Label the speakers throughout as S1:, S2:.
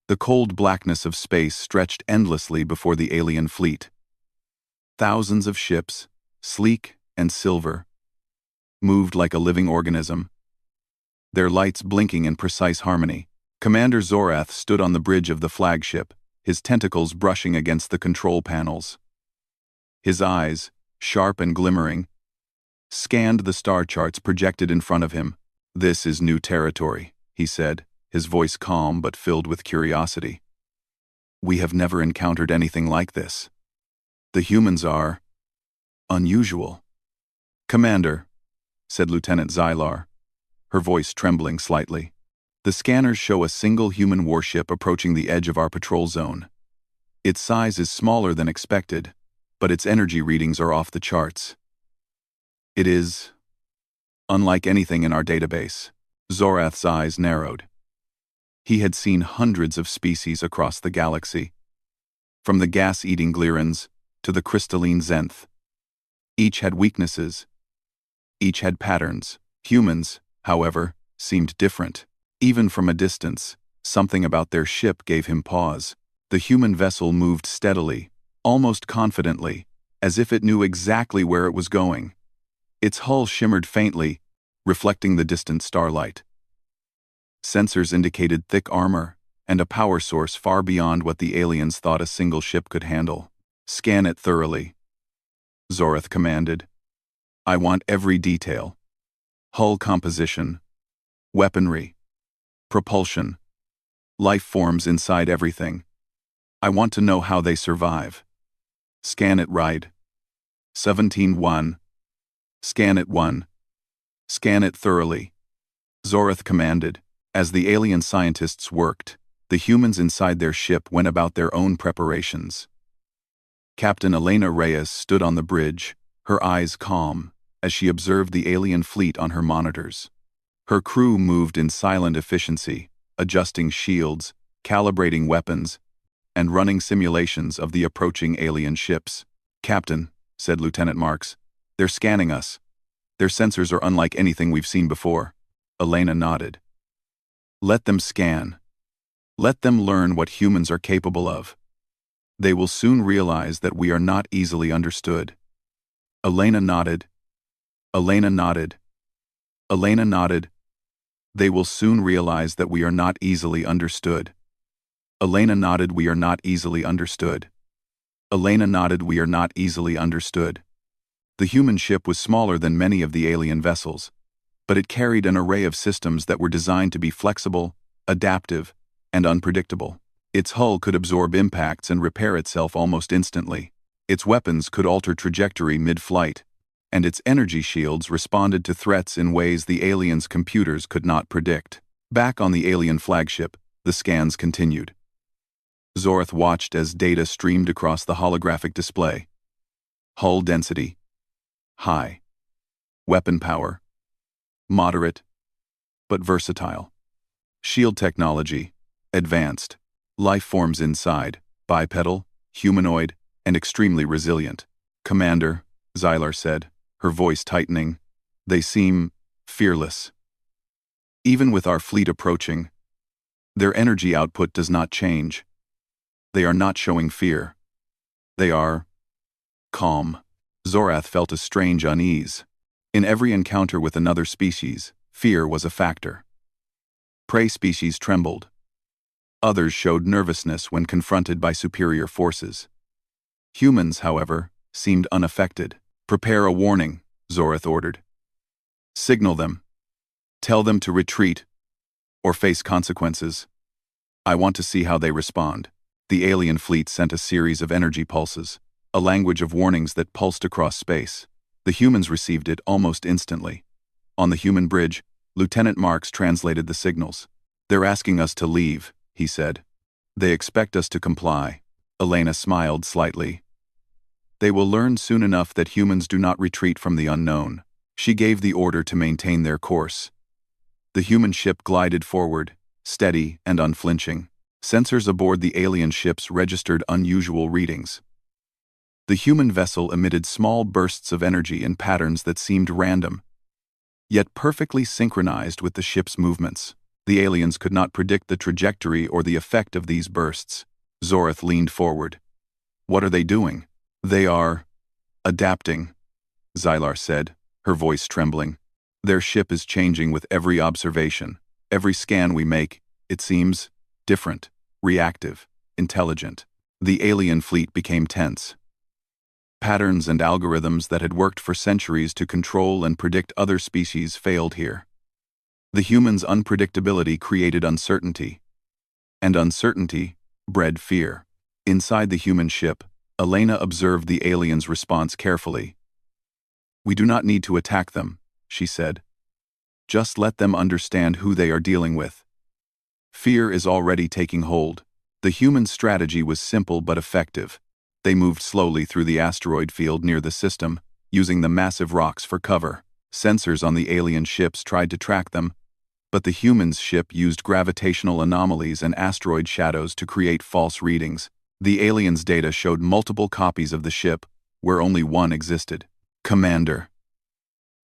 S1: The cold blackness of space stretched endlessly before the alien fleet. Thousands of ships, sleek and silver, moved like a living organism, their lights blinking in precise harmony. Commander Zorath stood on the bridge of the flagship, his tentacles brushing against the control panels. His eyes, sharp and glimmering, scanned the star charts projected in front of him. "This is new territory," he said, his voice calm but filled with curiosity. "We have never encountered anything like this. The humans are unusual." "Commander," said Lieutenant Xylar, her voice trembling slightly, "the scanners show a single human warship approaching the edge of our patrol zone. Its size is smaller than expected, but its energy readings are off the charts. It is unlike anything in our database." Zorath's eyes narrowed. He had seen hundreds of species across the galaxy, from the gas-eating Glirans to the crystalline Zenth. Each had weaknesses. Each had patterns. Humans, however, seemed different. Even from a distance, something about their ship gave him pause. The human vessel moved steadily, almost confidently, as if it knew exactly where it was going. Its hull shimmered faintly, reflecting the distant starlight. Sensors indicated thick armor and a power source far beyond what the aliens thought a single ship could handle. "Scan it thoroughly," Zorath commanded. "I want every detail. Hull composition, weaponry, propulsion, life forms inside everything. I want to know how they survive. Scan it right. 17-1. Scan it 1. Scan it thoroughly," Zorath commanded. As the alien scientists worked, the humans inside their ship went about their own preparations. Captain Elena Reyes stood on the bridge, her eyes calm, as she observed the alien fleet on her monitors. Her crew moved in silent efficiency, adjusting shields, calibrating weapons, and running simulations of the approaching alien ships. "Captain," said Lieutenant Marks, "they're scanning us. Their sensors are unlike anything we've seen before." Elena nodded. "Let them scan. Let them learn what humans are capable of. They will soon realize that we are not easily understood." Elena nodded. Elena nodded. Elena nodded. "They will soon realize that we are not easily understood." Elena nodded. "We are not easily understood." Elena nodded. "We are not easily understood." The human ship was smaller than many of the alien vessels, but it carried an array of systems that were designed to be flexible, adaptive, and unpredictable. Its hull could absorb impacts and repair itself almost instantly. Its weapons could alter trajectory mid-flight, and its energy shields responded to threats in ways the aliens' computers could not predict. Back on the alien flagship, the scans continued. Zorath watched as data streamed across the holographic display. Hull density, high. Weapon power, moderate, but versatile. Shield technology, advanced. Life forms inside, bipedal, humanoid, and extremely resilient. "Commander," Xylar said, her voice tightening, "they seem fearless. Even with our fleet approaching, their energy output does not change. They are not showing fear. They are calm." Zorath felt a strange unease. In every encounter with another species, fear was a factor. Prey species trembled. Others showed nervousness when confronted by superior forces. Humans, however, seemed unaffected. "Prepare a warning," Zorath ordered. "Signal them. Tell them to retreat or face consequences. I want to see how they respond." The alien fleet sent a series of energy pulses, a language of warnings that pulsed across space. The humans received it almost instantly. On the human bridge, Lieutenant Marks translated the signals. "They're asking us to leave," he said. "They expect us to comply." Elena smiled slightly. "They will learn soon enough that humans do not retreat from the unknown." She gave the order to maintain their course. The human ship glided forward, steady and unflinching. Sensors aboard the alien ships registered unusual readings. The human vessel emitted small bursts of energy in patterns that seemed random, yet perfectly synchronized with the ship's movements. The aliens could not predict the trajectory or the effect of these bursts. Zorath leaned forward. "What are they doing?" "They are adapting," Xylar said, her voice trembling. "Their ship is changing with every observation. Every scan we make, it seems different, reactive, intelligent." The alien fleet became tense. Patterns and algorithms that had worked for centuries to control and predict other species failed here. The humans' unpredictability created uncertainty, and uncertainty bred fear. Inside the human ship, Elena observed the aliens' response carefully. "We do not need to attack them," she said. "Just let them understand who they are dealing with." Fear is already taking hold. The human strategy was simple but effective. They moved slowly through the asteroid field near the system, using the massive rocks for cover. Sensors on the alien ships tried to track them, but the humans' ship used gravitational anomalies and asteroid shadows to create false readings. The aliens' data showed multiple copies of the ship, where only one existed. "Commander,"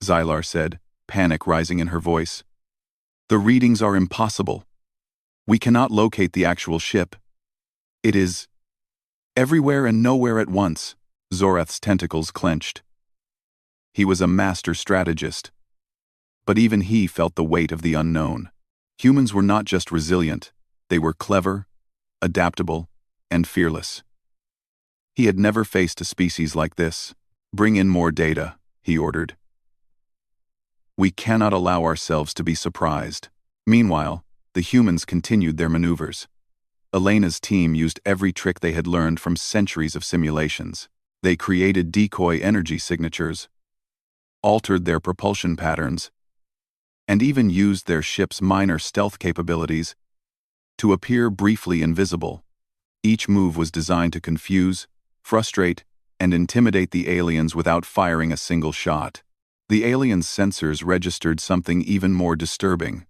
S1: Xylar said, panic rising in her voice. "The readings are impossible. We cannot locate the actual ship. It is everywhere and nowhere at once." Zorath's tentacles clenched. He was a master strategist. But even he felt the weight of the unknown. Humans were not just resilient, they were clever, adaptable, and fearless. He had never faced a species like this. "Bring in more data," he ordered. "We cannot allow ourselves to be surprised." Meanwhile, the humans continued their maneuvers. Elena's team used every trick they had learned from centuries of simulations. They created decoy energy signatures, altered their propulsion patterns, and even used their ship's minor stealth capabilities to appear briefly invisible. Each move was designed to confuse, frustrate, and intimidate the aliens without firing a single shot. The aliens' sensors registered something even more disturbing.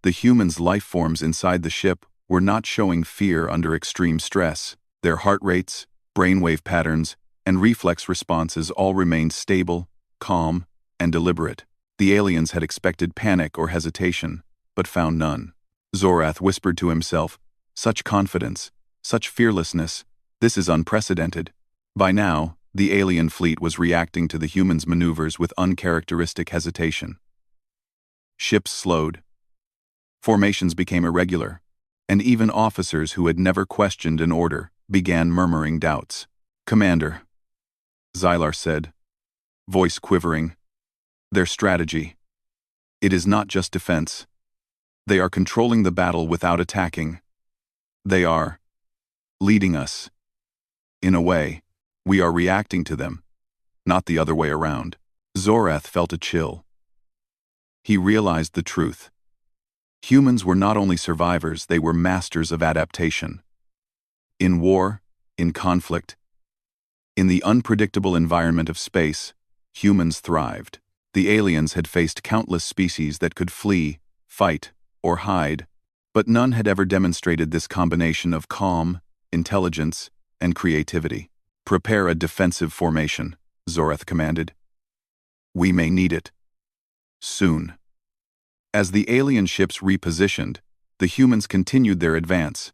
S1: The humans' life forms inside the ship were not showing fear under extreme stress. Their heart rates, brainwave patterns, and reflex responses all remained stable, calm, and deliberate. The aliens had expected panic or hesitation, but found none. Zorath whispered to himself, "Such confidence, such fearlessness, this is unprecedented." By now, the alien fleet was reacting to the humans' maneuvers with uncharacteristic hesitation. Ships slowed. Formations became irregular, and even officers who had never questioned an order began murmuring doubts. "Commander," Xylar said, voice quivering, "their strategy. It is not just defense. They are controlling the battle without attacking. They are leading us. In a way, we are reacting to them, not the other way around." Zorath felt a chill. He realized the truth. Humans were not only survivors, they were masters of adaptation. In war, in conflict, in the unpredictable environment of space, humans thrived. The aliens had faced countless species that could flee, fight, or hide, but none had ever demonstrated this combination of calm, intelligence, and creativity. "Prepare a defensive formation," Zorath commanded. "We may need it. Soon." As the alien ships repositioned, the humans continued their advance.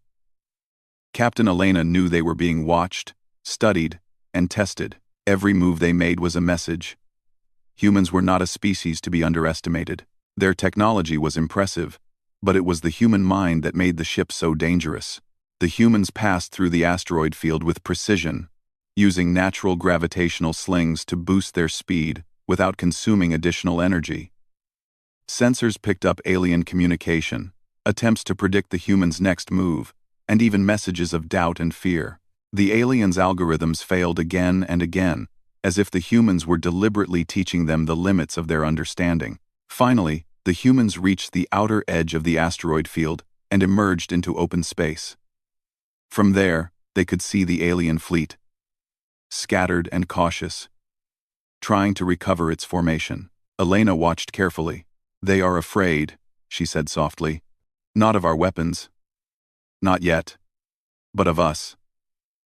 S1: Captain Elena knew they were being watched, studied, and tested. Every move they made was a message. Humans were not a species to be underestimated. Their technology was impressive, but it was the human mind that made the ship so dangerous. The humans passed through the asteroid field with precision, using natural gravitational slings to boost their speed without consuming additional energy. Sensors picked up alien communication, attempts to predict the humans' next move, and even messages of doubt and fear. The aliens' algorithms failed again and again, as if the humans were deliberately teaching them the limits of their understanding. Finally, the humans reached the outer edge of the asteroid field and emerged into open space. From there, they could see the alien fleet, scattered and cautious, trying to recover its formation. Elena watched carefully. "They are afraid," she said softly. "Not of our weapons. Not yet. But of us.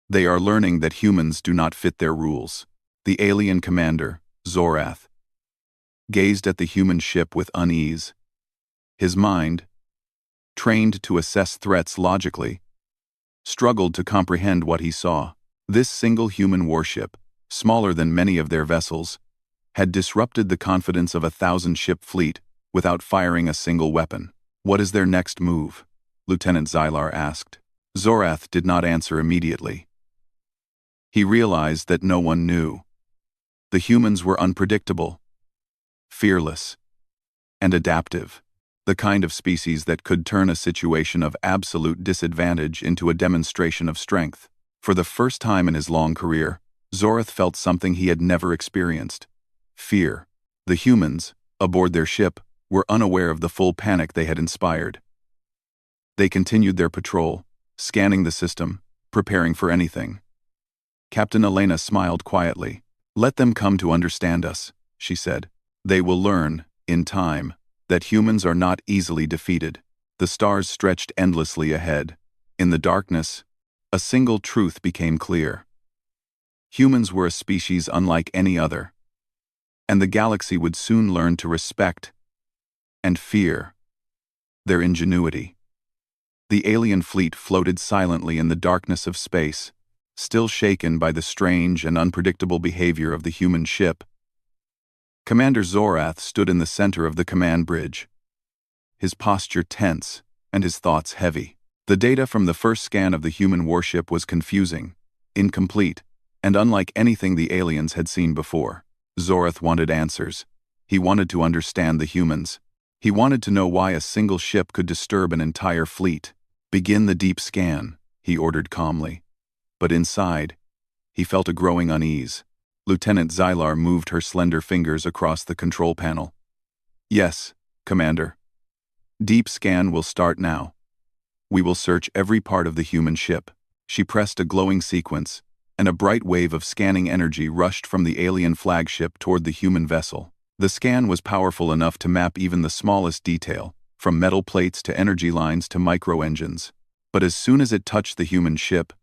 S1: They are learning that humans do not fit their rules." The alien commander, Zorath, gazed at the human ship with unease. His mind, trained to assess threats logically, struggled to comprehend what he saw. This single human warship, smaller than many of their vessels, had disrupted the confidence of a 1,000-ship fleet without firing a single weapon. "What is their next move?" Lieutenant Xylar asked. Zorath did not answer immediately. He realized that no one knew. The humans were unpredictable, fearless, and adaptive. The kind of species that could turn a situation of absolute disadvantage into a demonstration of strength. For the first time in his long career, Zorath felt something he had never experienced: fear. The humans, aboard their ship, were unaware of the full panic they had inspired. They continued their patrol, scanning the system, preparing for anything. Captain Elena smiled quietly. "Let them come to understand us," she said. "They will learn, in time, that humans are not easily defeated." The stars stretched endlessly ahead. In the darkness, a single truth became clear. Humans were a species unlike any other, and the galaxy would soon learn to respect and fear their ingenuity. The alien fleet floated silently in the darkness of space, still shaken by the strange and unpredictable behavior of the human ship. Commander Zorath stood in the center of the command bridge, his posture tense and his thoughts heavy. The data from the first scan of the human warship was confusing, incomplete, and unlike anything the aliens had seen before. Zorath wanted answers. He wanted to understand the humans. He wanted to know why a single ship could disturb an entire fleet. "Begin the deep scan," he ordered calmly. But inside, he felt a growing unease. Lieutenant Xylar moved her slender fingers across the control panel. "Yes, Commander. Deep scan will start now. We will search every part of the human ship." She pressed a glowing sequence, and a bright wave of scanning energy rushed from the alien flagship toward the human vessel. The scan was powerful enough to map even the smallest detail, from metal plates to energy lines to micro-engines. But as soon as it touched the human ship,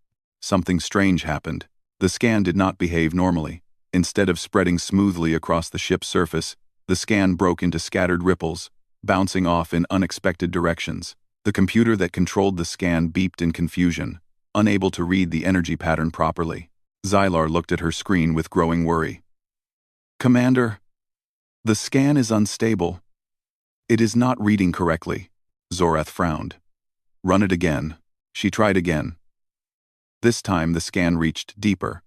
S1: something strange happened. The scan did not behave normally. Instead of spreading smoothly across the ship's surface, the scan broke into scattered ripples, bouncing off in unexpected directions. The computer that controlled the scan beeped in confusion, unable to read the energy pattern properly. Xylar looked at her screen with growing worry. "Commander, the scan is unstable. It is not reading correctly." Zorath frowned. "Run it again." She tried again. This time the scan reached deeper.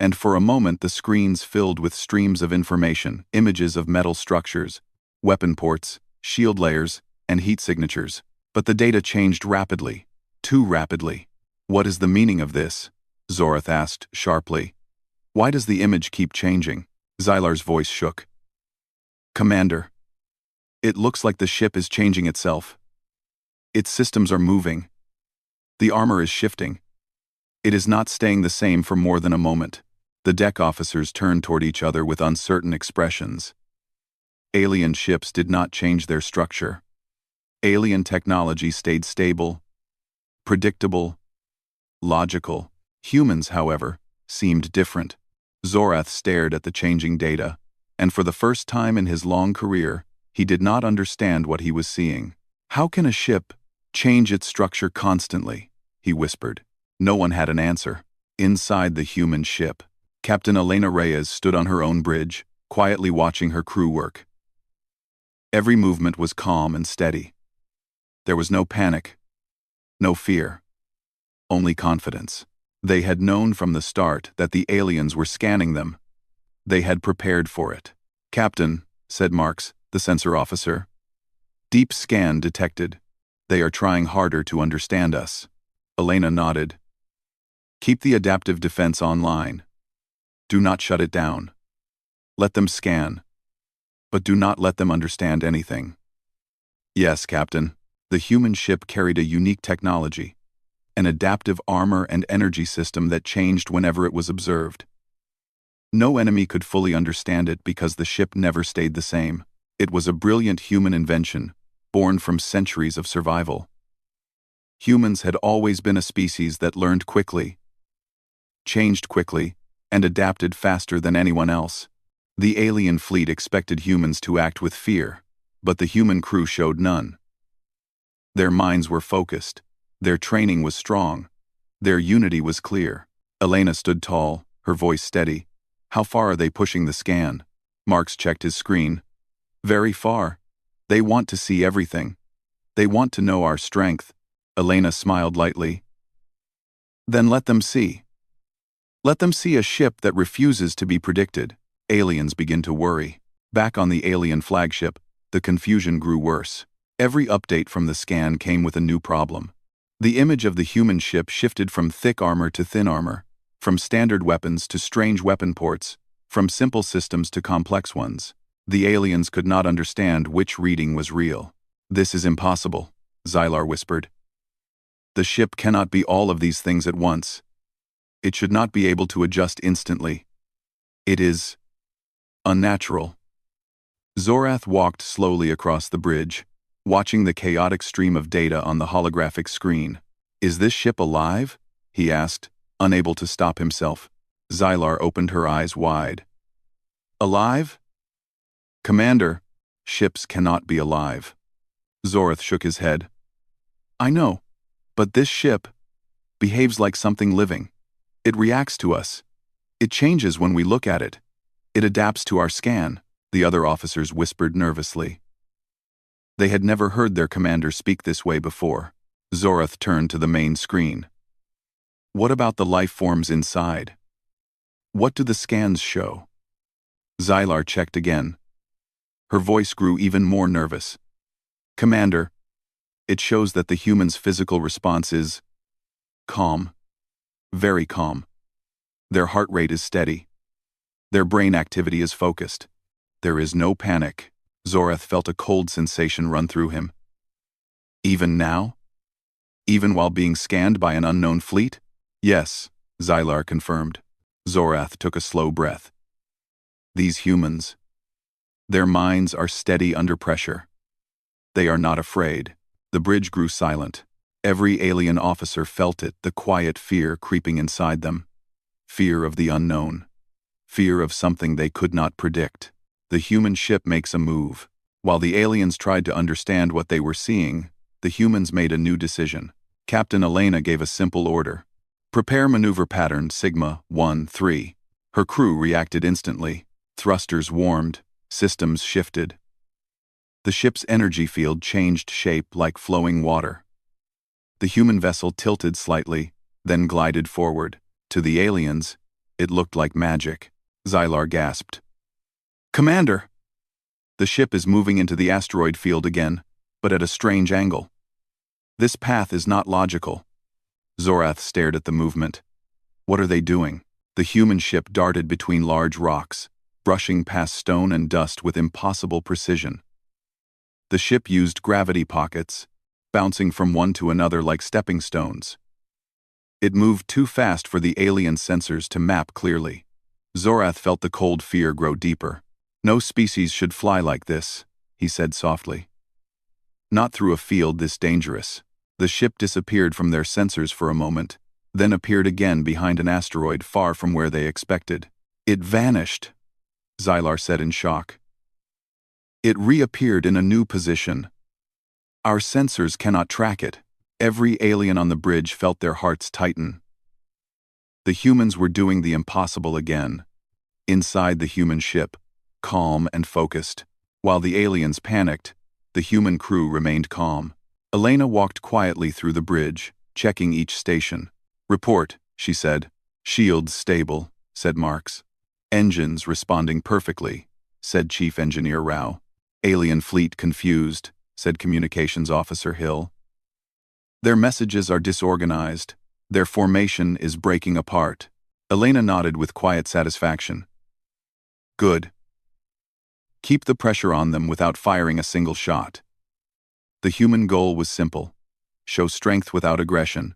S1: And for a moment the screens filled with streams of information, images of metal structures, weapon ports, shield layers, and heat signatures. But the data changed rapidly, too rapidly. "What is the meaning of this?" Zorath asked sharply. "Why does the image keep changing?" Xylar's voice shook. "Commander, it looks like the ship is changing itself. Its systems are moving. The armor is shifting. It is not staying the same for more than a moment." The deck officers turned toward each other with uncertain expressions. Alien ships did not change their structure. Alien technology stayed stable, predictable, logical. Humans, however, seemed different. Zorath stared at the changing data, and for the first time in his long career, he did not understand what he was seeing. "How can a ship change its structure constantly?" he whispered. No one had an answer. Inside the human ship, Captain Elena Reyes stood on her own bridge, quietly watching her crew work. Every movement was calm and steady. There was no panic, no fear, only confidence. They had known from the start that the aliens were scanning them. They had prepared for it. "Captain," said Marks, the sensor officer. "Deep scan detected. They are trying harder to understand us." Elena nodded. "Keep the adaptive defense online. Do not shut it down. Let them scan, but do not let them understand anything." "Yes, Captain." The human ship carried a unique technology, an adaptive armor and energy system that changed whenever it was observed. No enemy could fully understand it because the ship never stayed the same. It was a brilliant human invention, born from centuries of survival. Humans had always been a species that learned quickly, changed quickly, and adapted faster than anyone else. The alien fleet expected humans to act with fear, but the human crew showed none. Their minds were focused. Their training was strong. Their unity was clear. Elena stood tall, her voice steady. How far are they pushing the scan? Marks checked his screen. Very far. They want to see everything. They want to know our strength. Elena smiled lightly. Then let them see. Let them see a ship that refuses to be predicted. Aliens begin to worry. Back on the alien flagship, the confusion grew worse. Every update from the scan came with a new problem. The image of the human ship shifted from thick armor to thin armor, from standard weapons to strange weapon ports, from simple systems to complex ones. The aliens could not understand which reading was real. This is impossible, Xylar whispered. The ship cannot be all of these things at once. It should not be able to adjust instantly. It is unnatural. Zorath walked slowly across the bridge, watching the chaotic stream of data on the holographic screen. Is this ship alive? He asked, unable to stop himself. Xylar opened her eyes wide. Alive? Commander, ships cannot be alive. Zorath shook his head. I know, but this ship behaves like something living. It reacts to us. It changes when we look at it. It adapts to our scan, the other officers whispered nervously. They had never heard their commander speak this way before. Zorath turned to the main screen. What about the life forms inside? What do the scans show? Xylar checked again. Her voice grew even more nervous. Commander, it shows that the human's physical response is calm. Very calm. Their heart rate is steady. Their brain activity is focused. There is no panic. Zorath felt a cold sensation run through him. Even now? Even while being scanned by an unknown fleet? Yes, Xylar confirmed. Zorath took a slow breath. These humans. Their minds are steady under pressure. They are not afraid. The bridge grew silent. Every alien officer felt it, the quiet fear creeping inside them. Fear of the unknown. Fear of something they could not predict. The human ship makes a move. While the aliens tried to understand what they were seeing, the humans made a new decision. Captain Elena gave a simple order. Prepare maneuver pattern Sigma 1-3. Her crew reacted instantly. Thrusters warmed. Systems shifted. The ship's energy field changed shape like flowing water. The human vessel tilted slightly, then glided forward. To the aliens, it looked like magic. Xylar gasped. Commander! The ship is moving into the asteroid field again, but at a strange angle. This path is not logical. Zorath stared at the movement. What are they doing? The human ship darted between large rocks, brushing past stone and dust with impossible precision. The ship used gravity pockets, bouncing from one to another like stepping stones. It moved too fast for the alien sensors to map clearly. Zorath felt the cold fear grow deeper. No species should fly like this, he said softly. Not through a field this dangerous. The ship disappeared from their sensors for a moment, then appeared again behind an asteroid far from where they expected. It vanished, Xylar said in shock. It reappeared in a new position. Our sensors cannot track it. Every alien on the bridge felt their hearts tighten. The humans were doing the impossible again. Inside the human ship, calm and focused. While the aliens panicked, the human crew remained calm. Elena walked quietly through the bridge, checking each station. Report, she said. Shields stable, said Marks. Engines responding perfectly, said Chief Engineer Rao. Alien fleet confused, said Communications Officer Hill. Their messages are disorganized. Their formation is breaking apart. Elena nodded with quiet satisfaction. Good. Keep the pressure on them without firing a single shot. The human goal was simple. Show strength without aggression,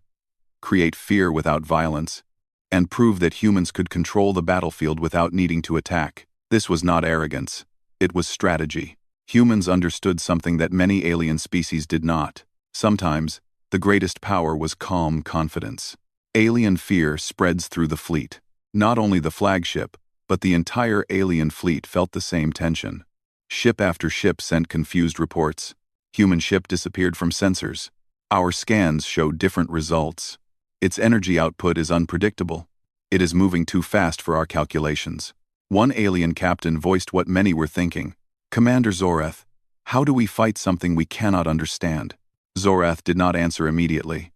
S1: create fear without violence, and prove that humans could control the battlefield without needing to attack. This was not arrogance. It was strategy. Humans understood something that many alien species did not. Sometimes, the greatest power was calm confidence. Alien fear spreads through the fleet. Not only the flagship, but the entire alien fleet felt the same tension. Ship after ship sent confused reports. Human ship disappeared from sensors. Our scans showed different results. Its energy output is unpredictable. It is moving too fast for our calculations. One alien captain voiced what many were thinking. Commander Zorath, how do we fight something we cannot understand? Zorath did not answer immediately.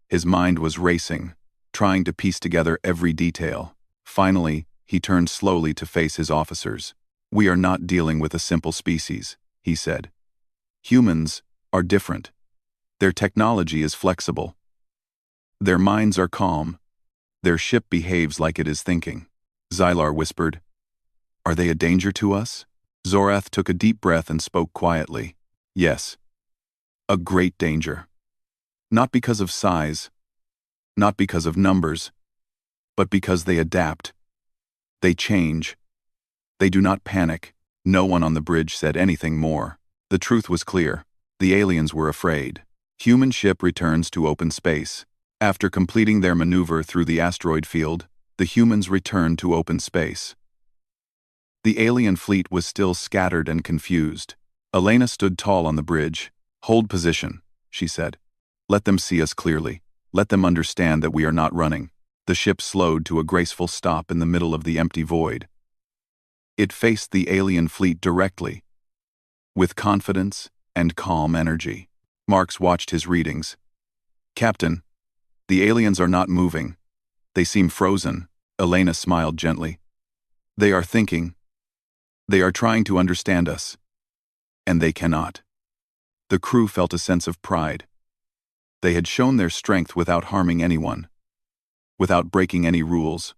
S1: His mind was racing, trying to piece together every detail. Finally, he turned slowly to face his officers. We are not dealing with a simple species, he said. Humans are different. Their technology is flexible. Their minds are calm. Their ship behaves like it is thinking. Xylar whispered, Are they a danger to us? Zorath took a deep breath and spoke quietly. Yes. A great danger. Not because of size, not because of numbers, but because they adapt. They change. They do not panic. No one on the bridge said anything more. The truth was clear. The aliens were afraid. Human ship returns to open space. After completing their maneuver through the asteroid field, the humans returned to open space. The alien fleet was still scattered and confused. Elena stood tall on the bridge. Hold position, she said. Let them see us clearly. Let them understand that we are not running. The ship slowed to a graceful stop in the middle of the empty void. It faced the alien fleet directly, with confidence and calm energy. Marks watched his readings. Captain, the aliens are not moving. They seem frozen. Elena smiled gently. They are thinking. They are trying to understand us. And they cannot. The crew felt a sense of pride. They had shown their strength without harming anyone, without breaking any rules,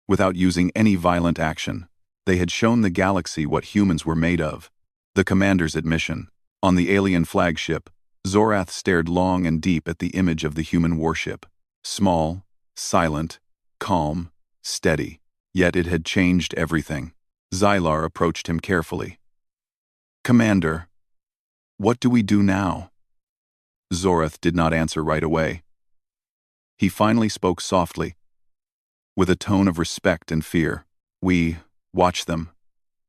S1: without using any violent action. They had shown the galaxy what humans were made of. The commander's admission. On the alien flagship, Zorath stared long and deep at the image of the human warship. Small, silent, calm, steady. Yet it had changed everything. Xylar approached him carefully. Commander, what do we do now? Zorath did not answer right away. He finally spoke softly, with a tone of respect and fear. We watch them,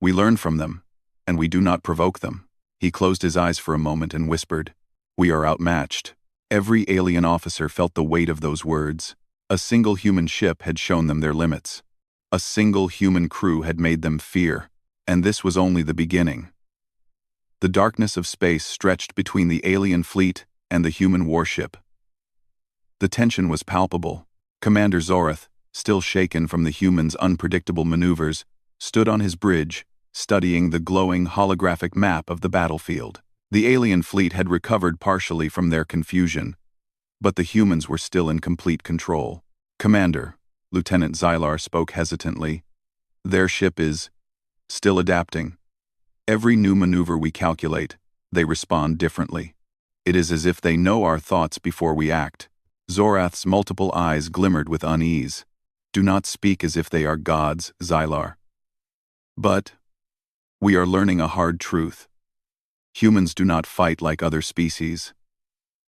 S1: we learn from them, and we do not provoke them. He closed his eyes for a moment and whispered, We are outmatched. Every alien officer felt the weight of those words. A single human ship had shown them their limits. A single human crew had made them fear, and this was only the beginning. The darkness of space stretched between the alien fleet and the human warship. The tension was palpable. Commander Zorath, still shaken from the humans' unpredictable maneuvers, stood on his bridge, studying the glowing holographic map of the battlefield. The alien fleet had recovered partially from their confusion, but the humans were still in complete control. Commander, Lieutenant Xylar spoke hesitantly, their ship is still adapting. Every new maneuver we calculate, they respond differently. It is as if they know our thoughts before we act. Zorath's multiple eyes glimmered with unease. Do not speak as if they are gods, Xylar. But we are learning a hard truth. Humans do not fight like other species.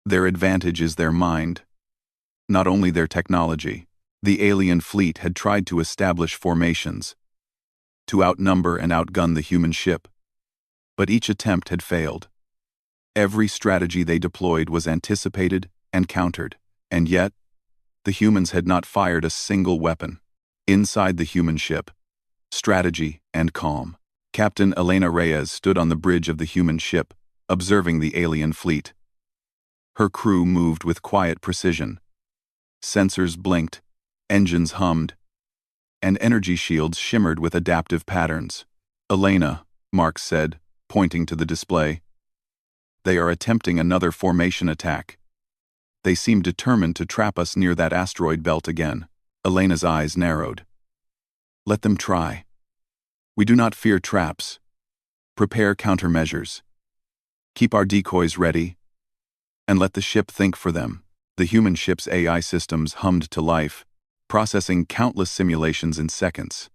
S1: Their advantage is their mind, not only their technology. The alien fleet had tried to establish formations, to outnumber and outgun the human ship, but each attempt had failed. Every strategy they deployed was anticipated and countered, and yet, the humans had not fired a single weapon. Inside the human ship, strategy and calm. Captain Elena Reyes stood on the bridge of the human ship, observing the alien fleet. Her crew moved with quiet precision. Sensors blinked, engines hummed, and energy shields shimmered with adaptive patterns. Elena, Marks said, pointing to the display. They are attempting another formation attack. They seem determined to trap us near that asteroid belt again. Elena's eyes narrowed. Let them try. We do not fear traps. Prepare countermeasures. Keep our decoys ready, and let the ship think for them. The human ship's AI systems hummed to life, processing countless simulations in seconds.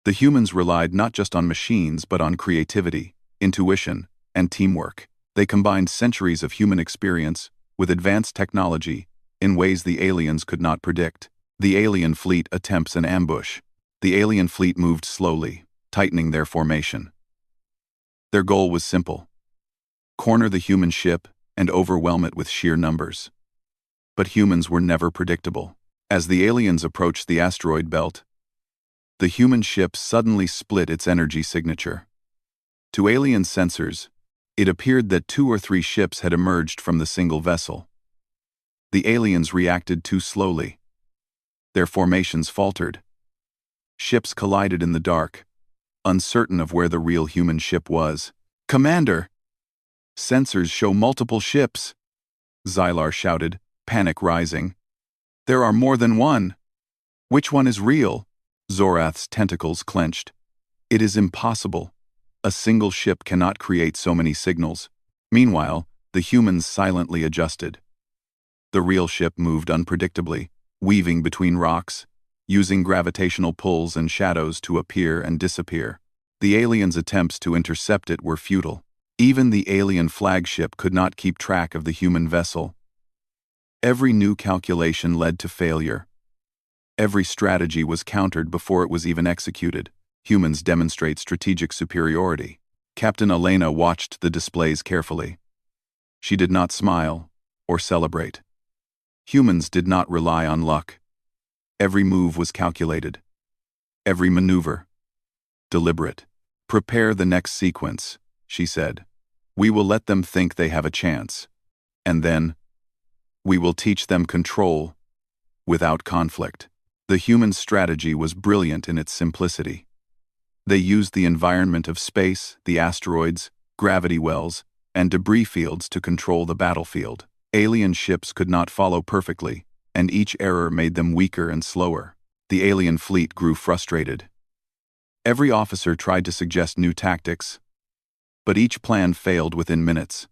S1: The humans relied not just on machines but on creativity, intuition, and teamwork. They combined centuries of human experience with advanced technology in ways the aliens could not predict. The alien fleet attempts an ambush. The alien fleet moved slowly, tightening their formation. Their goal was simple: corner the human ship, and overwhelm it with sheer numbers. But humans were never predictable. As the aliens approached the asteroid belt, the human ship suddenly split its energy signature. To alien sensors, it appeared that 2 or 3 ships had emerged from the single vessel. The aliens reacted too slowly. Their formations faltered. Ships collided in the dark, uncertain of where the real human ship was. "Commander! Sensors show multiple ships!" Xylar shouted, panic rising. "There are more than one! Which one is real?" Zorath's tentacles clenched. "It is impossible. A single ship cannot create so many signals." Meanwhile, the humans silently adjusted. The real ship moved unpredictably, weaving between rocks, using gravitational pulls and shadows to appear and disappear. The aliens' attempts to intercept it were futile. Even the alien flagship could not keep track of the human vessel. Every new calculation led to failure. Every strategy was countered before it was even executed. Humans demonstrate strategic superiority. Captain Elena watched the displays carefully. She did not smile or celebrate. Humans did not rely on luck. Every move was calculated. Every maneuver deliberate. "Prepare the next sequence," she said. "We will let them think they have a chance. And then, we will teach them control without conflict." The human strategy was brilliant in its simplicity. They used the environment of space, the asteroids, gravity wells, and debris fields to control the battlefield. Alien ships could not follow perfectly, and each error made them weaker and slower. The alien fleet grew frustrated. Every officer tried to suggest new tactics, but each plan failed within minutes.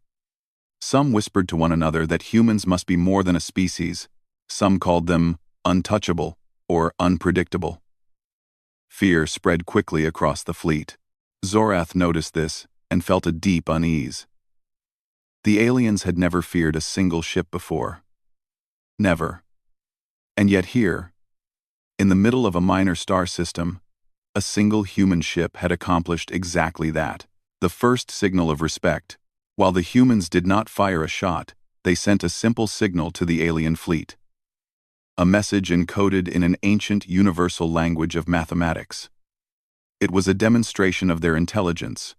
S1: Some whispered to one another that humans must be more than a species. Some called them untouchable or unpredictable. Fear spread quickly across the fleet. Zorath noticed this and felt a deep unease. The aliens had never feared a single ship before. Never. And yet here, in the middle of a minor star system, a single human ship had accomplished exactly that. The first signal of respect. While the humans did not fire a shot, they sent a simple signal to the alien fleet. A message encoded in an ancient universal language of mathematics. It was a demonstration of their intelligence,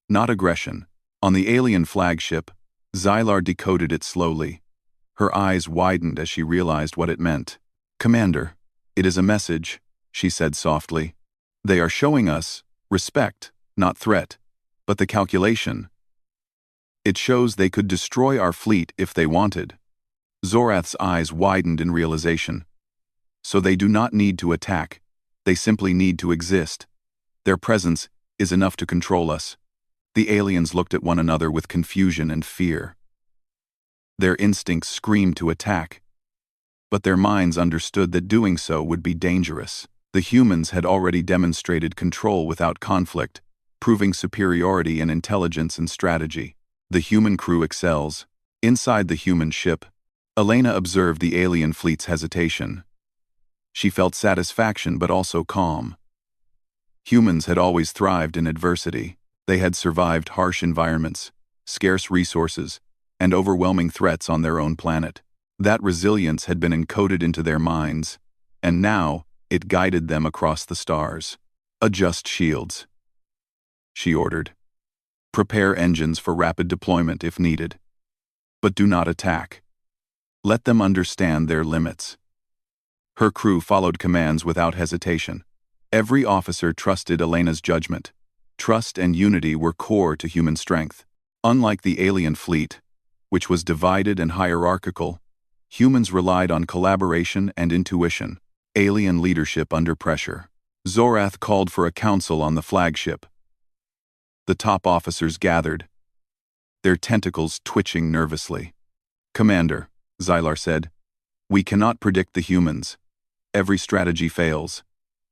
S1: not aggression. On the alien flagship, Xylar decoded it slowly. Her eyes widened as she realized what it meant. "Commander, it is a message," she said softly. "They are showing us respect, not threat, but the calculation. It shows they could destroy our fleet if they wanted." Zorath's eyes widened in realization. "So they do not need to attack. They simply need to exist. Their presence is enough to control us." The aliens looked at one another with confusion and fear. Their instincts screamed to attack, but their minds understood that doing so would be dangerous. The humans had already demonstrated control without conflict, proving superiority in intelligence and strategy. The human crew excels. Inside the human ship, Elena observed the alien fleet's hesitation. She felt satisfaction but also calm. Humans had always thrived in adversity. They had survived harsh environments, scarce resources, and overwhelming threats on their own planet. That resilience had been encoded into their minds, and now it guided them across the stars. "Adjust shields," she ordered. "Prepare engines for rapid deployment if needed. But do not attack. Let them understand their limits." Her crew followed commands without hesitation. Every officer trusted Elena's judgment. Trust and unity were core to human strength. Unlike the alien fleet, which was divided and hierarchical, humans relied on collaboration and intuition. Alien leadership under pressure. Zorath called for a council on the flagship. The top officers gathered, their tentacles twitching nervously. "Commander," Xylar said, "we cannot predict the humans. Every strategy fails.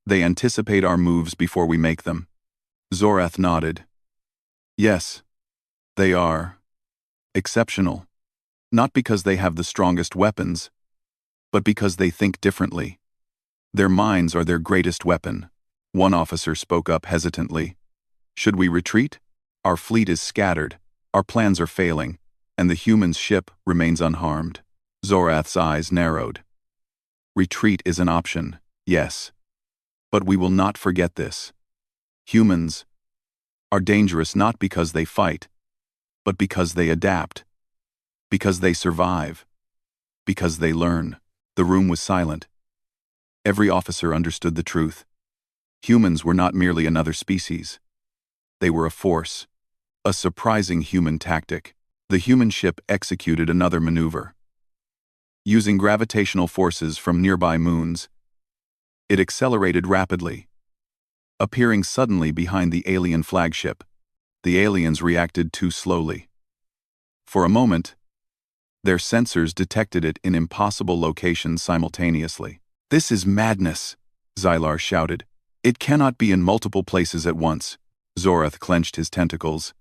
S1: They anticipate our moves before we make them." Zorath nodded. "Yes, they are exceptional. Not because they have the strongest weapons, but because they think differently. Their minds are their greatest weapon." One officer spoke up hesitantly. "Should we retreat? Our fleet is scattered." Our plans are failing, and the human's ship remains unharmed. Zorath's eyes narrowed. Retreat is an option, yes. But we will not forget this. Humans are dangerous not because they fight, but because they adapt, because they survive, because they learn. The room was silent. Every officer understood the truth. Humans were not merely another species. They were a force, a surprising human tactic. The human ship executed another maneuver. Using gravitational forces from nearby moons, it accelerated rapidly, appearing suddenly behind the alien flagship. The aliens reacted too slowly. For a moment, their sensors detected it in impossible locations simultaneously. "This is madness," Xylar shouted. "It cannot be in multiple places at once." Zorath clenched his tentacles.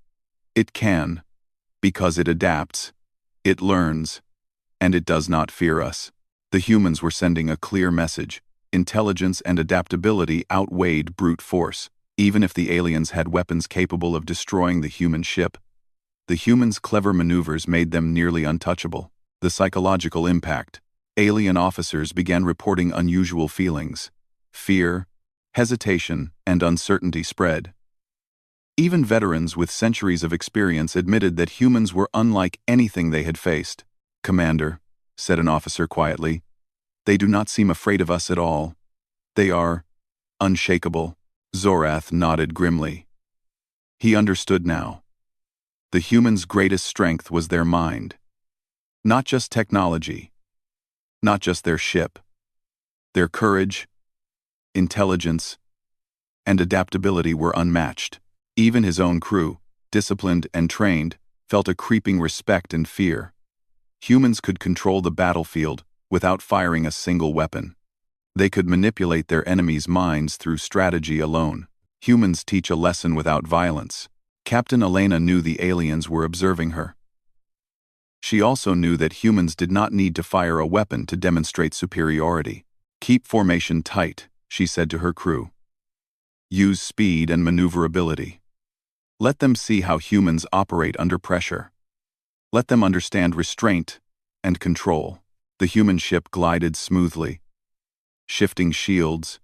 S1: "It can, because it adapts, it learns, and it does not fear us." The humans were sending a clear message. Intelligence and adaptability outweighed brute force. Even if the aliens had weapons capable of destroying the human ship, the humans' clever maneuvers made them nearly untouchable. The psychological impact. Alien officers began reporting unusual feelings. Fear, hesitation, and uncertainty spread. Even veterans with centuries of experience admitted that humans were unlike anything they had faced. "Commander," said an officer quietly, "they do not seem afraid of us at all. They are unshakable." Zorath nodded grimly. He understood now. The humans' greatest strength was their mind. Not just technology. Not just their ship. Their courage, intelligence, and adaptability were unmatched. Even his own crew, disciplined and trained, felt a creeping respect and fear. Humans could control the battlefield without firing a single weapon. They could manipulate their enemies' minds through strategy alone. Humans teach a lesson without violence. Captain Elena knew the aliens were observing her. She also knew that humans did not need to fire a weapon to demonstrate superiority. "Keep formation tight," she said to her crew. "Use speed and maneuverability. Let them see how humans operate under pressure. Let them understand restraint and control." The human ship glided smoothly, shifting shields,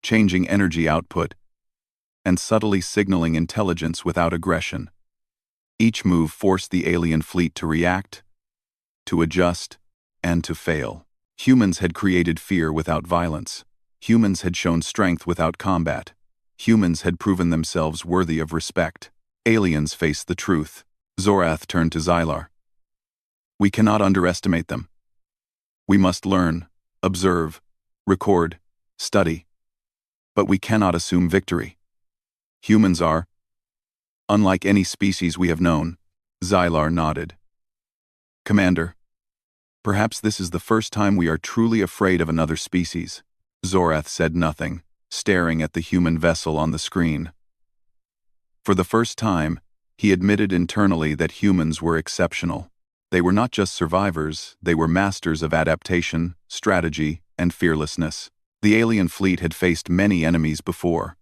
S1: changing energy output, and subtly signaling intelligence without aggression. Each move forced the alien fleet to react, to adjust, and to fail. Humans had created fear without violence. Humans had shown strength without combat. Humans had proven themselves worthy of respect. Aliens faced the truth. Zorath turned to Xylar. "We cannot underestimate them. We must learn, observe, record, study. But we cannot assume victory. Humans are unlike any species we have known." Xylar nodded. "Commander, perhaps this is the first time we are truly afraid of another species." Zorath said nothing, staring at the human vessel on the screen. For the first time, he admitted internally that humans were exceptional. They were not just survivors, they were masters of adaptation, strategy, and fearlessness. The alien fleet had faced many enemies before.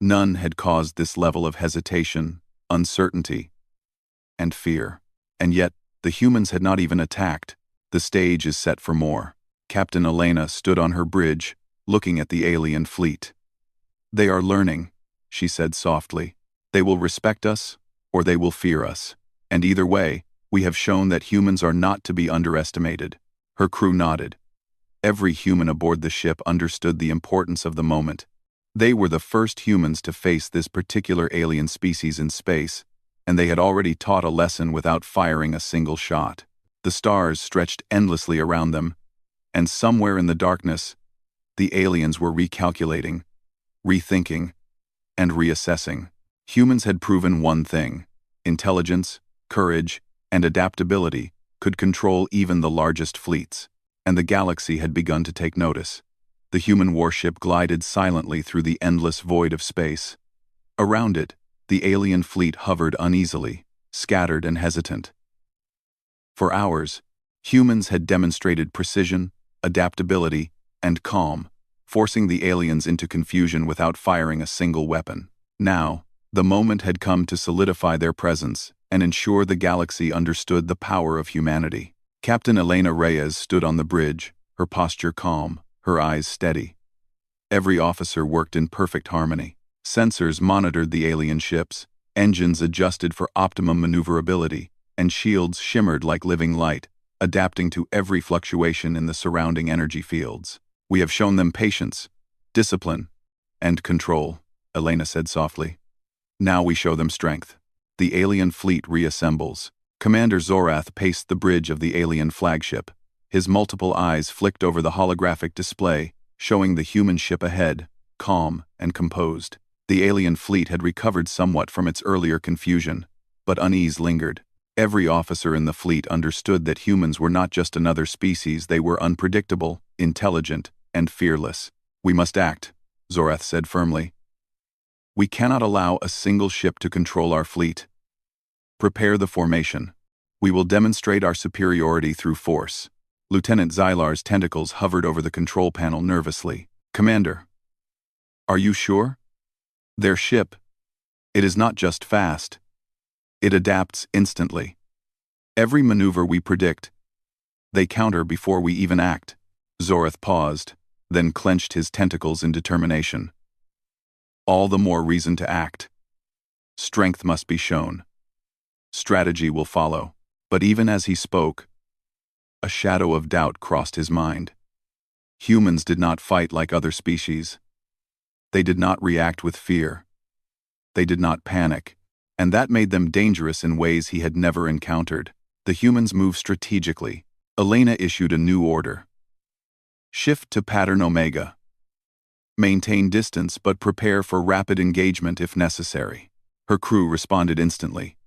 S1: None had caused this level of hesitation, uncertainty, and fear. And yet, the humans had not even attacked. The stage is set for more. Captain Elena stood on her bridge, looking at the alien fleet. "They are learning," she said softly. "They will respect us, or they will fear us. And either way, we have shown that humans are not to be underestimated." Her crew nodded. Every human aboard the ship understood the importance of the moment. They were the first humans to face this particular alien species in space, and they had already taught a lesson without firing a single shot. The stars stretched endlessly around them, and somewhere in the darkness, the aliens were recalculating, rethinking, and reassessing. Humans had proven one thing: intelligence, courage, and adaptability could control even the largest fleets, and the galaxy had begun to take notice. The human warship glided silently through the endless void of space. Around it, the alien fleet hovered uneasily, scattered and hesitant. For hours, humans had demonstrated precision, adaptability, and calm, forcing the aliens into confusion without firing a single weapon. Now, The moment had come to solidify their presence and ensure the galaxy understood the power of humanity. Captain Elena Reyes stood on the bridge, her posture calm, her eyes steady. Every officer worked in perfect harmony. Sensors monitored the alien ships, engines adjusted for optimum maneuverability, and shields shimmered like living light, adapting to every fluctuation in the surrounding energy fields. "We have shown them patience, discipline, and control," Elena said softly. "Now we show them strength." The alien fleet reassembles. Commander Zorath paced the bridge of the alien flagship. His multiple eyes flicked over the holographic display, showing the human ship ahead, calm and composed. The alien fleet had recovered somewhat from its earlier confusion, but unease lingered. Every officer in the fleet understood that humans were not just another species, they were unpredictable, intelligent, and fearless. "We must act," Zorath said firmly. "We cannot allow a single ship to control our fleet. Prepare the formation. We will demonstrate our superiority through force." Lieutenant Xylar's tentacles hovered over the control panel nervously. "Commander, are you sure? Their ship, it is not just fast. It adapts instantly. Every maneuver we predict, they counter before we even act." Zorath paused, then clenched his tentacles in determination. "All the more reason to act. Strength must be shown. Strategy will follow." But even as he spoke, a shadow of doubt crossed his mind. Humans did not fight like other species. They did not react with fear. They did not panic, and that made them dangerous in ways he had never encountered. The humans moved strategically. Elena issued a new order. "Shift to pattern Omega. Maintain distance but prepare for rapid engagement if necessary." Her crew responded instantly.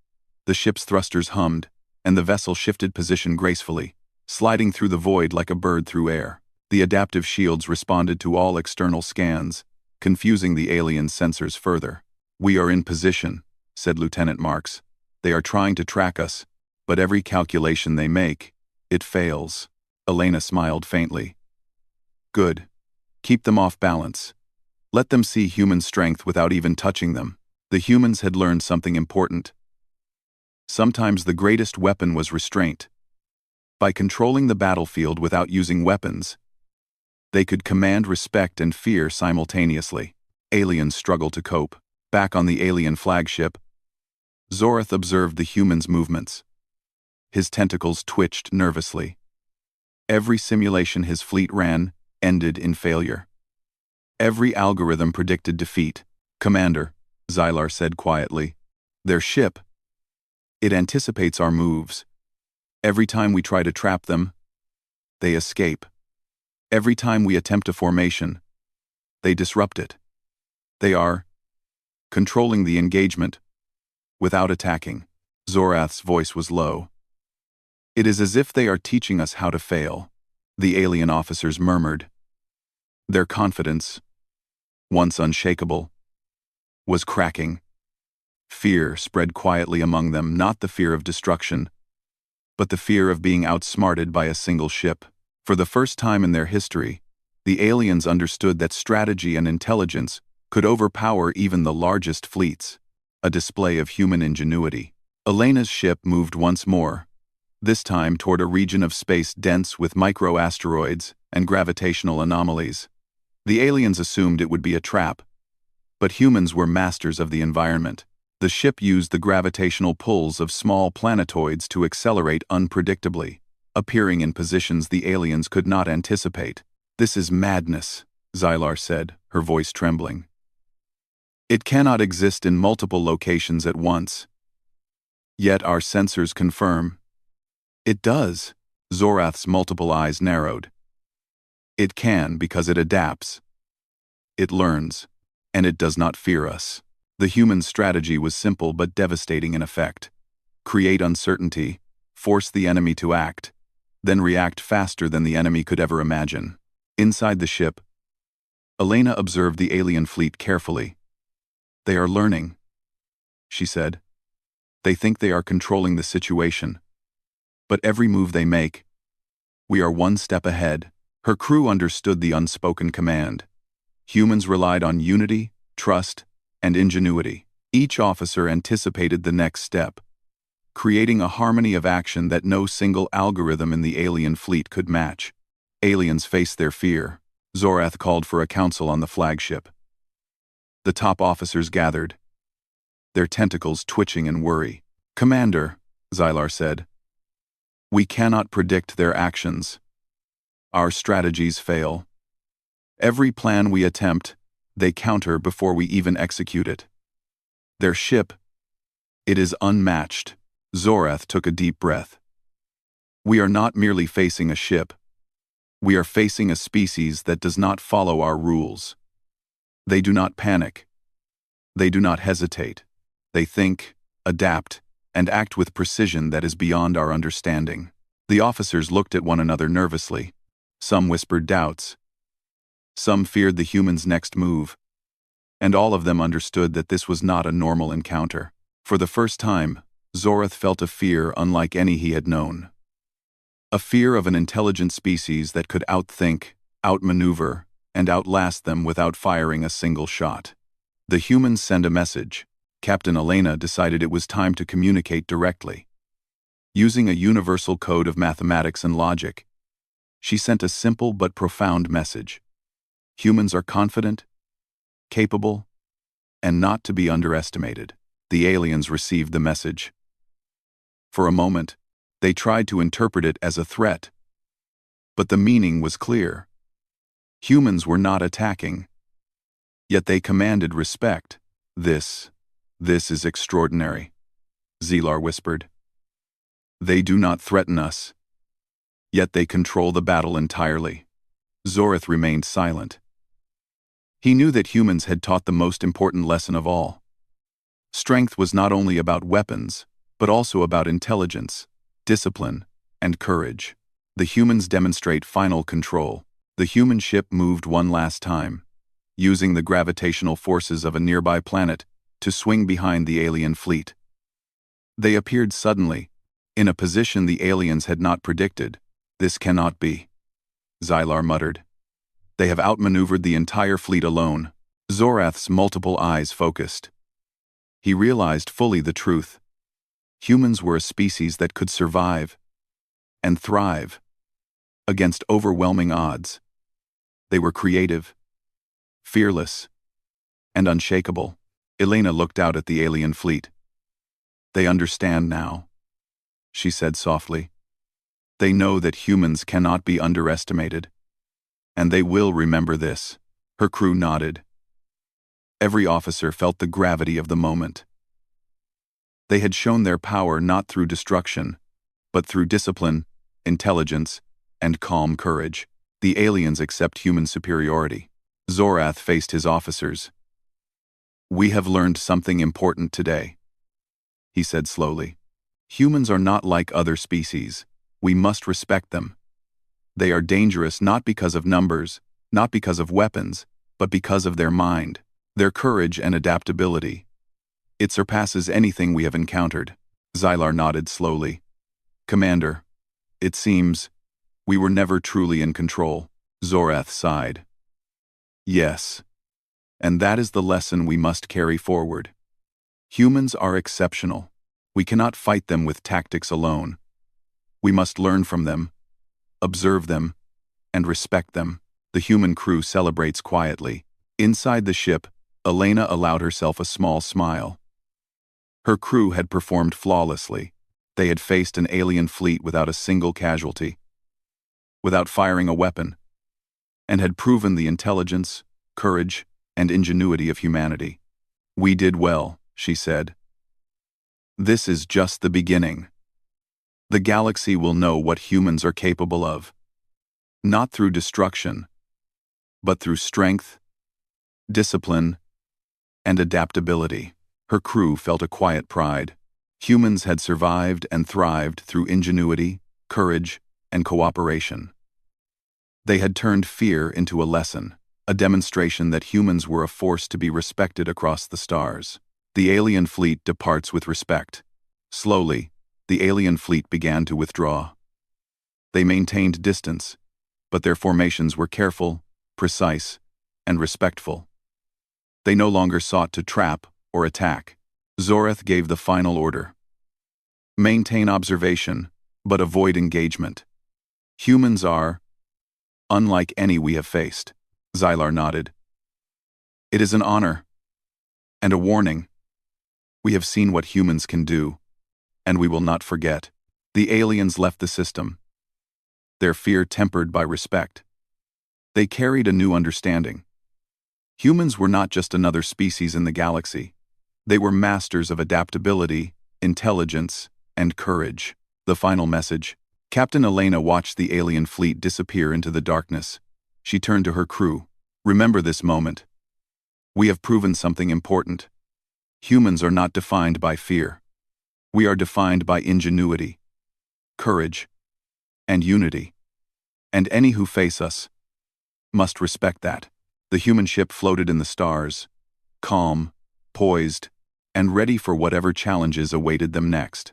S1: The ship's thrusters hummed, and the vessel shifted position gracefully, sliding through the void like a bird through air. The adaptive shields responded to all external scans, confusing the alien sensors further. "We are in position," said Lieutenant Marks. "They are trying to track us, but every calculation they make, it fails." Elena smiled faintly. "Good. Keep them off balance. Let them see human strength without even touching them." The humans had learned something important. Sometimes the greatest weapon was restraint. By controlling the battlefield without using weapons, they could command respect and fear simultaneously. Aliens struggled to cope. Back on the alien flagship, Zorath observed the humans' movements. His tentacles twitched nervously. Every simulation his fleet ran ended in failure. Every algorithm predicted defeat. "Commander," Xylar said quietly, "their ship, it anticipates our moves. Every time we try to trap them, they escape. Every time we attempt a formation, they disrupt it. They are controlling the engagement without attacking." Zorath's voice was low. "It is as if they are teaching us how to fail." The alien officers murmured. Their confidence, once unshakable, was cracking. Fear spread quietly among them, not the fear of destruction, but the fear of being outsmarted by a single ship. For the first time in their history, the aliens understood that strategy and intelligence could overpower even the largest fleets, a display of human ingenuity. Elena's ship moved once more, this time toward a region of space dense with microasteroids and gravitational anomalies. The aliens assumed it would be a trap, but humans were masters of the environment. The ship used the gravitational pulls of small planetoids to accelerate unpredictably, appearing in positions the aliens could not anticipate. "This is madness," Xylar said, her voice trembling. "It cannot exist in multiple locations at once. Yet our sensors confirm it does." Zorath's multiple eyes narrowed. "It can because it adapts. It learns, and it does not fear us." The human strategy was simple but devastating in effect. Create uncertainty, force the enemy to act, then react faster than the enemy could ever imagine. Inside the ship, Elena observed the alien fleet carefully. "They are learning," she said. "They think they are controlling the situation. But every move they make, we are one step ahead." Her crew understood the unspoken command. Humans relied on unity, trust, and ingenuity. Each officer anticipated the next step, creating a harmony of action that no single algorithm in the alien fleet could match. Aliens faced their fear. Zorath called for a council on the flagship. The top officers gathered, their tentacles twitching in worry. "Commander," Xylar said, "we cannot predict their actions. Our strategies fail. Every plan we attempt, they counter before we even execute it. Their ship, it is unmatched." Zorath took a deep breath. "We are not merely facing a ship. We are facing a species that does not follow our rules. They do not panic. They do not hesitate. They think, adapt, and act with precision that is beyond our understanding." The officers looked at one another nervously. Some whispered doubts. Some feared the humans' next move. And all of them understood that this was not a normal encounter. For the first time, Zorath felt a fear unlike any he had known. A fear of an intelligent species that could outthink, outmaneuver, and outlast them without firing a single shot. The humans send a message. Captain Elena decided it was time to communicate directly. Using a universal code of mathematics and logic, she sent a simple but profound message. Humans are confident, capable, and not to be underestimated. The aliens received the message. For a moment, they tried to interpret it as a threat. But the meaning was clear. Humans were not attacking. Yet they commanded respect. This is extraordinary," Xylar whispered. "They do not threaten us. Yet they control the battle entirely." Zorath remained silent. He knew that humans had taught the most important lesson of all. Strength was not only about weapons, but also about intelligence, discipline, and courage. The humans demonstrate final control. The human ship moved one last time, using the gravitational forces of a nearby planet to swing behind the alien fleet. They appeared suddenly, in a position the aliens had not predicted. "This cannot be," Xylar muttered. "They have outmaneuvered the entire fleet alone." Zorath's multiple eyes focused. He realized fully the truth. Humans were a species that could survive and thrive against overwhelming odds. They were creative, fearless, and unshakable. Elena looked out at the alien fleet. "They understand now," she said softly. "They know that humans cannot be underestimated, and they will remember this." Her crew nodded. Every officer felt the gravity of the moment. They had shown their power not through destruction, but through discipline, intelligence, and calm courage. The aliens accept human superiority. Zorath faced his officers. "We have learned something important today," he said slowly. "Humans are not like other species. We must respect them. They are dangerous not because of numbers, not because of weapons, but because of their mind, their courage and adaptability. It surpasses anything we have encountered." Xylar nodded slowly. "Commander, it seems we were never truly in control." Zorath sighed. "Yes, and that is the lesson we must carry forward. Humans are exceptional. We cannot fight them with tactics alone. We must learn from them, observe them, and respect them." The human crew celebrates quietly. Inside the ship, Elena allowed herself a small smile. Her crew had performed flawlessly. They had faced an alien fleet without a single casualty, without firing a weapon, and had proven the intelligence, courage, and ingenuity of humanity. "We did well," she said. "This is just the beginning. The galaxy will know what humans are capable of, not through destruction, but through strength, discipline, and adaptability." Her crew felt a quiet pride. Humans had survived and thrived through ingenuity, courage, and cooperation. They had turned fear into a lesson, a demonstration that humans were a force to be respected across the stars. The alien fleet departs with respect. Slowly, the alien fleet began to withdraw. They maintained distance, but their formations were careful, precise, and respectful. They no longer sought to trap or attack. Zoreth gave the final order. Maintain observation, but avoid engagement. Humans are unlike any we have faced. Xylar nodded. It is an honor and a warning. We have seen what humans can do, and we will not forget. The aliens left the system, their fear tempered by respect. They carried a new understanding. Humans were not just another species in the galaxy. They were masters of adaptability, intelligence, and courage. The final message. Captain Elena watched the alien fleet disappear into the darkness. She turned to her crew. Remember this moment. We have proven something important. Humans are not defined by fear. We are defined by ingenuity, courage, and unity. And any who face us must respect that. The human ship floated in the stars, calm, poised, and ready for whatever challenges awaited them next.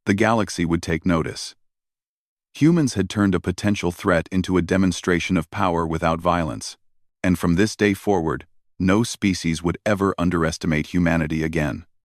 S1: The galaxy would take notice. Humans had turned a potential threat into a demonstration of power without violence, and from this day forward, no species would ever underestimate humanity again.